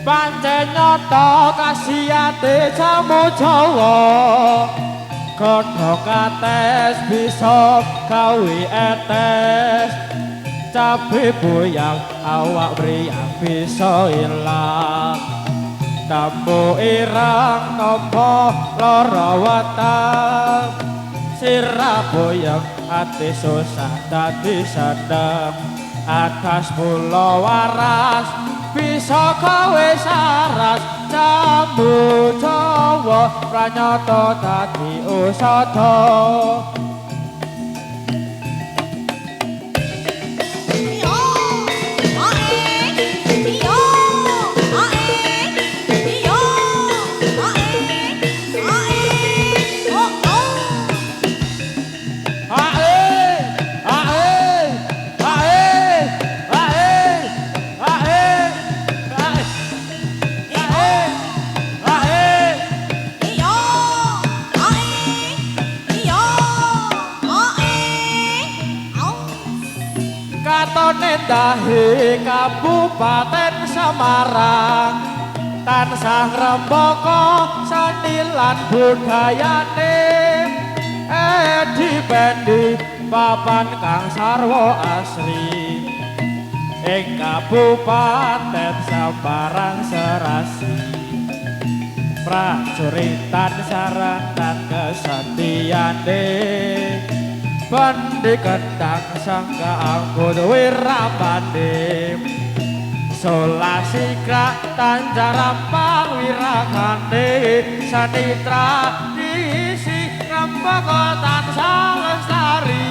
pancen nyata kasihate jamu Jawa godhong kates bisa gawe etes cabe boyang awak briyang bisa ilang tampo irang tampa lara weteng sirah boyang ati susah dadi sedeng atas pulau waras bisa gawe saras jamu Jawa pranyata dadi usada dahi Kabupaten Semarang tansah ngrembaka seni lan budayane dibendi papan kang sarwa asri ing Kabupaten Semarang serasi prajuritan saratan kesetiane Bandi kendang sangga angkut wirapandi Solasika tanjarampang wirakandi Sani tradisi rembaka tansah lestari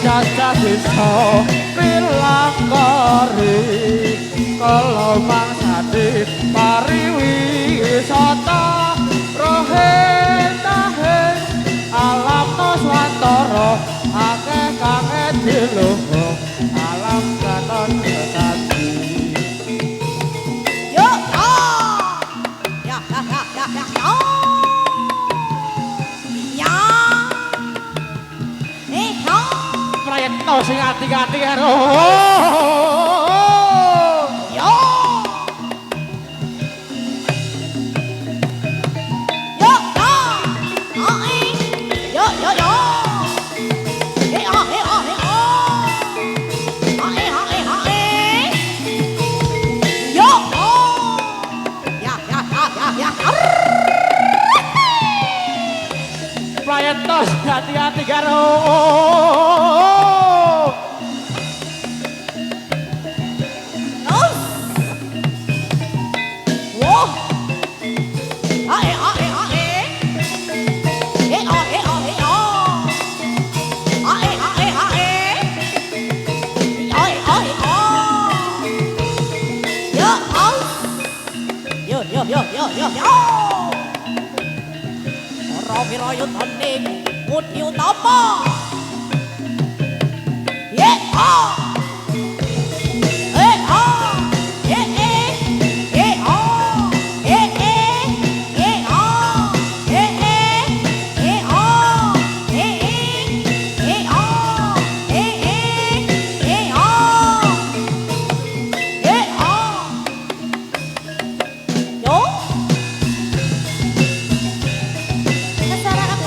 Jajah bisa pilang kori kalau mangsadi pariwisata rohe tahe alam nuswantara akeh kange diluhu alam katon kesati yuk ya sing ati-ati karo. Yo. Yo, yo. Ai. Yo, yo, yo. Hey, ah, hey, ah, hey, ah. Ai, ai, ai. Yo. Oh. Ya, ya, ya, ya, ya. Playetos hati-hati karo. Terus. Wow. Ai, ai, ai. Hey, ah, hey, ah, hey, ah. Ai, ai, ai. Ai, ai, ai. Yo, oh. Yo, yo, yo, yo, yo, yo. Para wirayudaning Budi Utama. Ye, ah. Eh, ah. Eh, eh. Eh, ah. Eh, eh. Eh, ah. Eh, eh. Eh, ah. Eh, eh. Eh, ah. Eh, eh. Eh, ah. Eh, ah. Yo. Masyarakat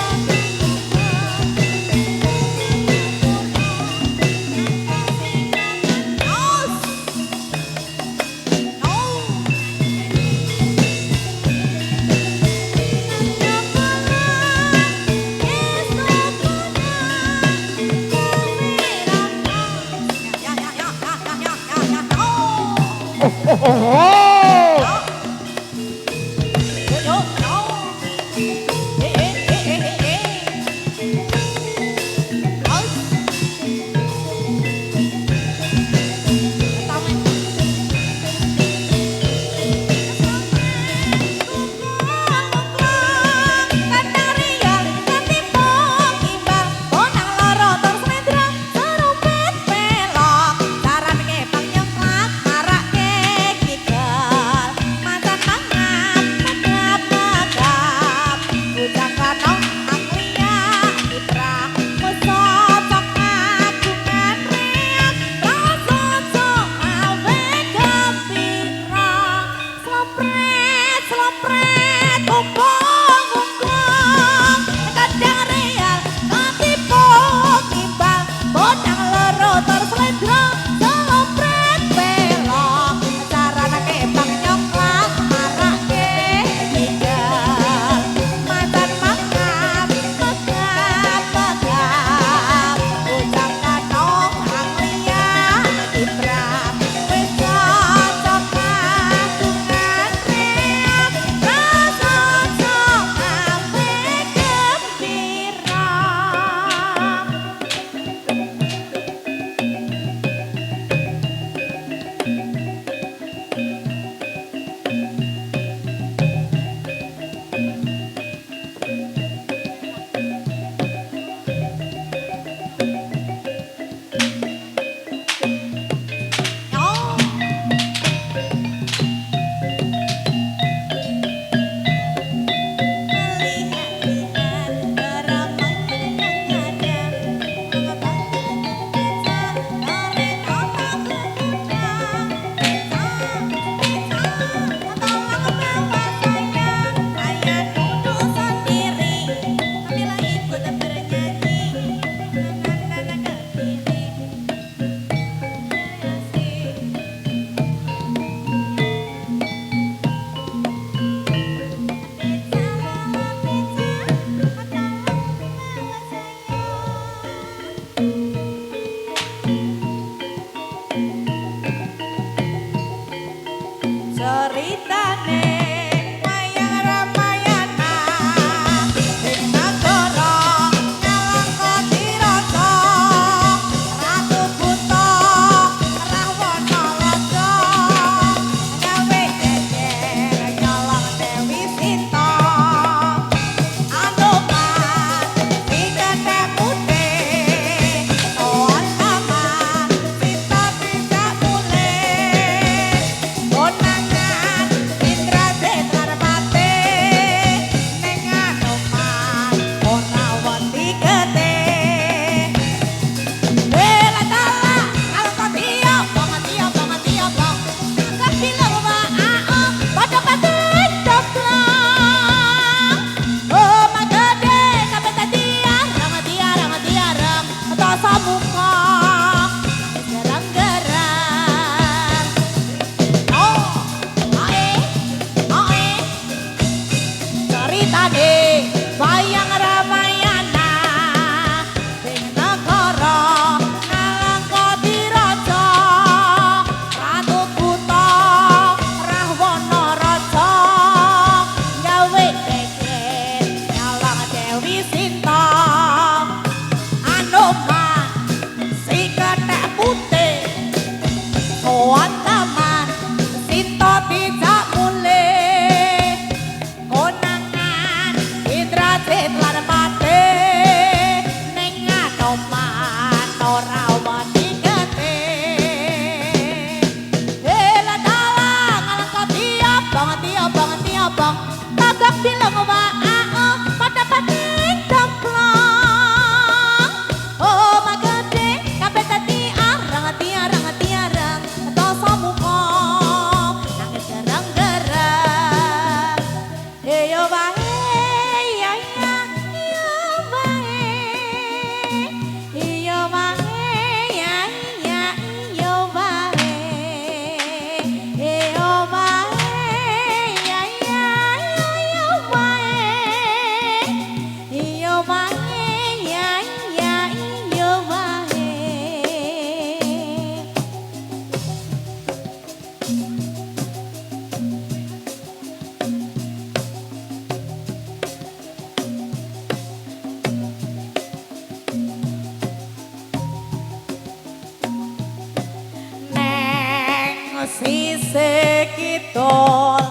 sekidul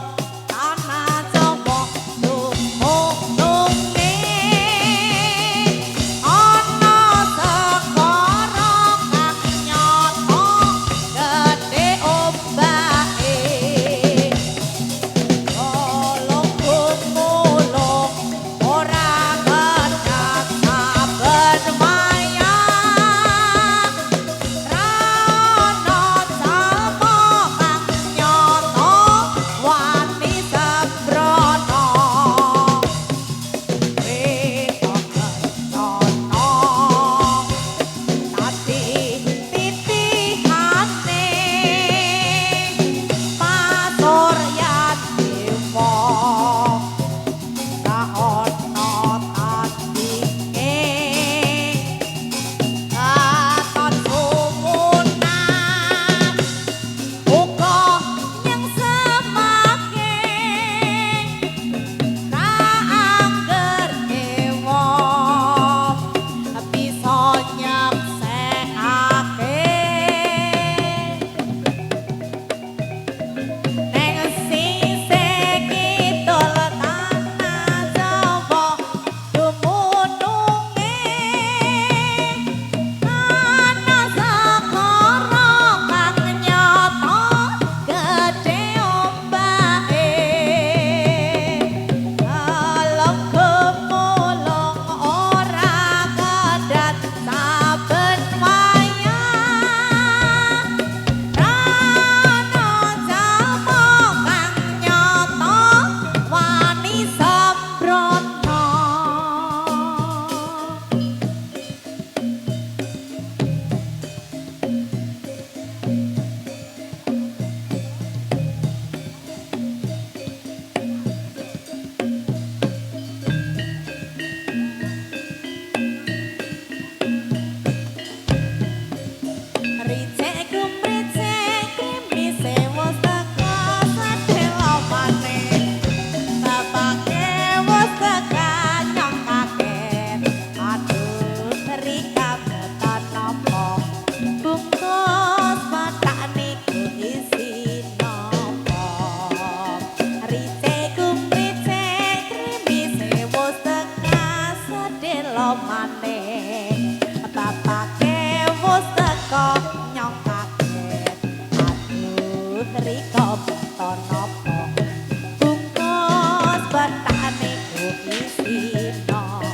tanah Jawa lumune ana segara kang nyata gedhe ombake tolong mulung ora gedhat saben wayah rana salma kang nyata wani sabrono rena kencana tadi titihane pasur yatima ra ono tandinge katon sumunan uga nyang semake ra angger dewa bisa nyeksekake neng sisih kidul tanah Jawa dumununge ana segara kang nyata gedhe ombake alam gemulung ora gedhat saben wayah rana jalma kang nyata wani sabrono ricek kumricek krimise wis teka sadelo maneh bapake wis teka nyongake aduh rika beton napa bungkus batak niku isi napa ricek kumricek krimise wis teka sadelo maneh bapake wis teka nyongake aduh rika beton napa bungkus batak niku isi napa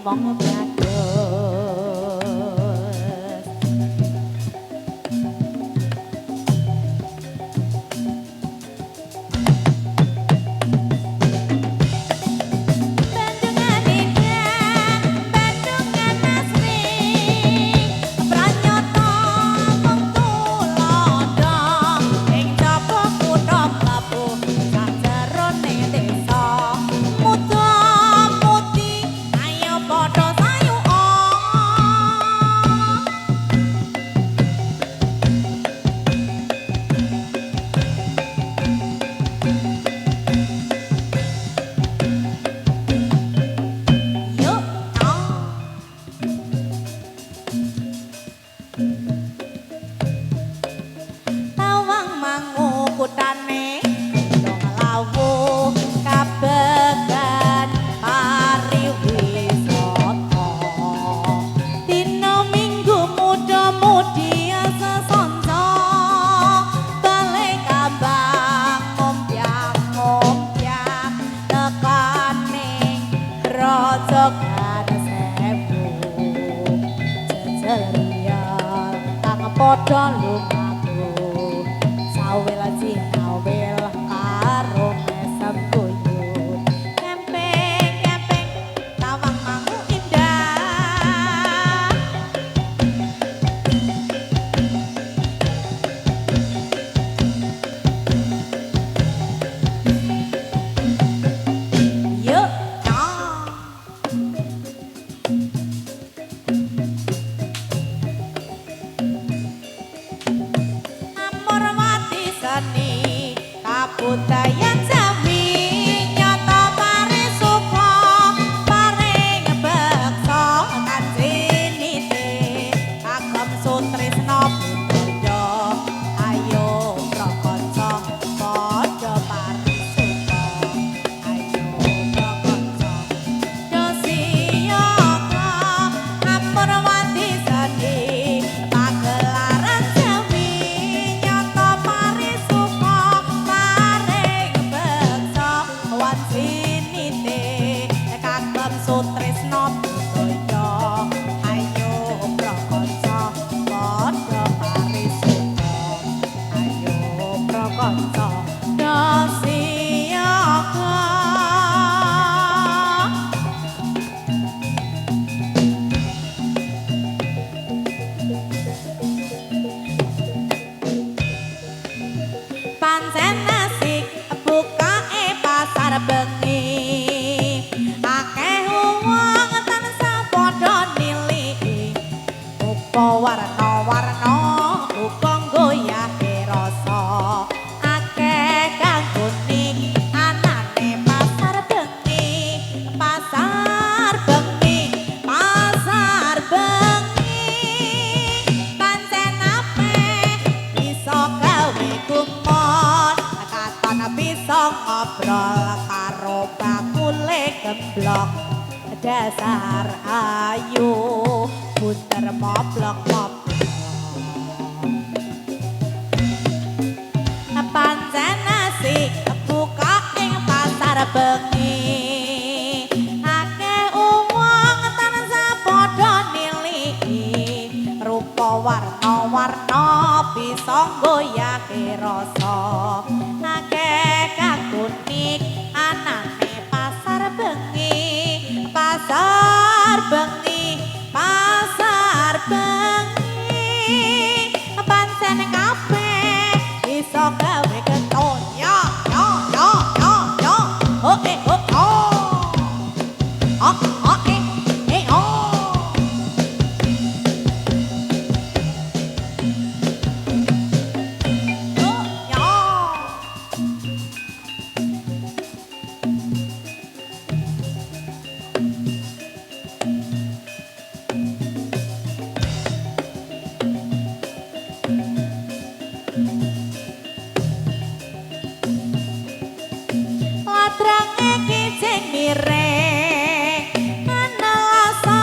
ngomong bagus. Bendungan Ikan, bendungan asri, pranyata mung tulodo, ing jaba kutha Klabu, sajerone desa, muda mudi, ayo padha sayuka. Yuk, tawang mangu kutane dong lawu kabegan pariwisata dina minggu muda-mudi sesonco balik kambang ngombyang-ngombyang tekaning raja Ganesewu jejerian kang padha lumaku sawil sinawil karo mesem kuyut kemping-kemping tawang mangu indah. Yuk, Amorwati seni kabudayan Jawi nyata parisuka paring beksa kanjenite kagem sutrisna budaya ayo prakanca padha parisuka ayo prakanca dosiyaka Amorwati seni pagelaran Jawi nyata parisuka paring beksa wansinite kagem sutrisna budaya ayo prakanca padha parisuka ayo prakanca dosiyaka. Pancen asik bukae pasar bengi akeh wong tansah padha niliki uga warna-warna uga nggoyahe rasa akeh kang unik anane pasar bengi pasar bengi pasar bengi pancen apik bisa gawe kumon katon bisa ngobrol karo bakule gemblok dasar ayu puter moblok-moblok pancen asik buka ing pasar bengi akeh wong tansah padha niliki rupa warna-warna bisa nggoyahe rasa akeh kang unik anane pasar bengi pasar bengi pasar bengi pancen kabeh bisa gawe keton ya oh Ladrange kijing mireng ana asa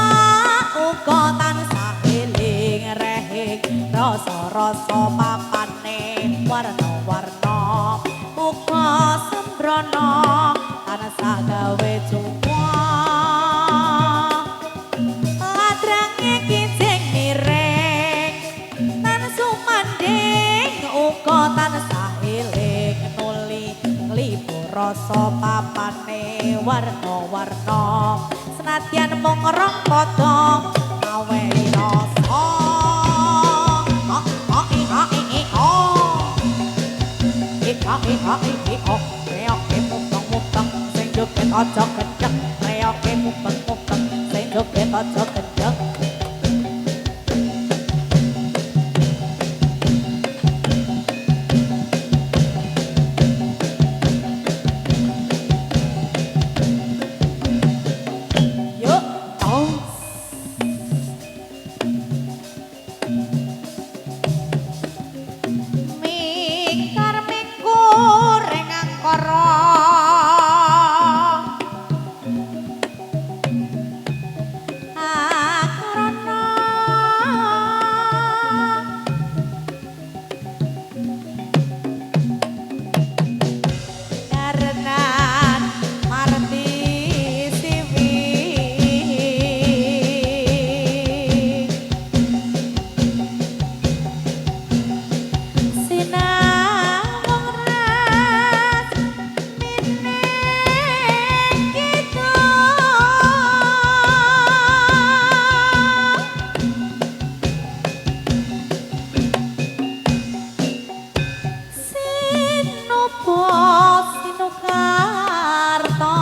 uga tansah eling rehing rasa-rasa papane warna-warna uga sembrono tansah gawe jumpa warna-warna senadyan mung rong padha ngawehi rasa reoke mubeng-mubeng sing joget aja kenceng reoke mubeng-mubeng sing joget aja kenceng yuk tos mikar mikur ing angkara akarana karenan marti siwi sinawang ras mineng kita Sinopo Sinokarta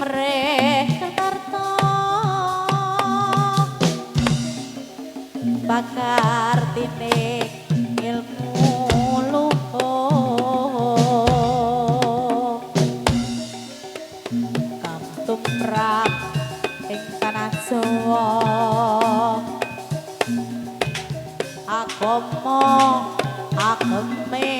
Mrekarta bakar tinik ilmu luhur kamtumrap ing tanah Jawa agama ageme